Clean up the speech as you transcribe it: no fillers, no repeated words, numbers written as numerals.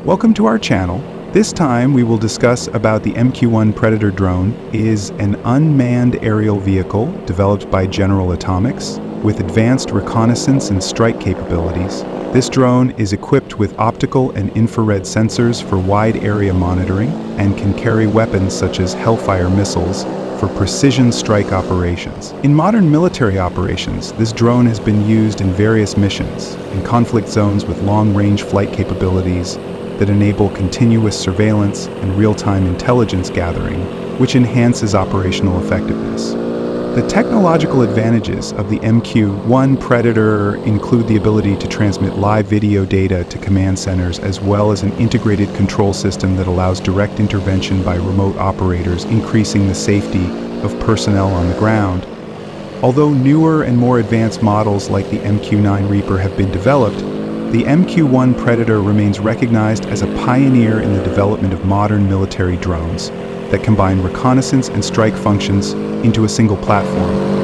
Welcome to our channel. This time we will discuss about the MQ-1 Predator drone. It is an unmanned aerial vehicle developed by General Atomics with advanced reconnaissance and strike capabilities. This drone is equipped with optical and infrared sensors for wide area monitoring and can carry weapons such as Hellfire missiles for precision strike operations. In modern military operations, this drone has been used in various missions, in conflict zones with long-range flight capabilities that enable continuous surveillance and real-time intelligence gathering, which enhances operational effectiveness. The technological advantages of the MQ-1 Predator include the ability to transmit live video data to command centers, as well as an integrated control system that allows direct intervention by remote operators, increasing the safety of personnel on the ground. Although newer and more advanced models like the MQ-9 Reaper have been developed, the MQ-1 Predator remains recognized as a pioneer in the development of modern military drones that combine reconnaissance and strike functions into a single platform.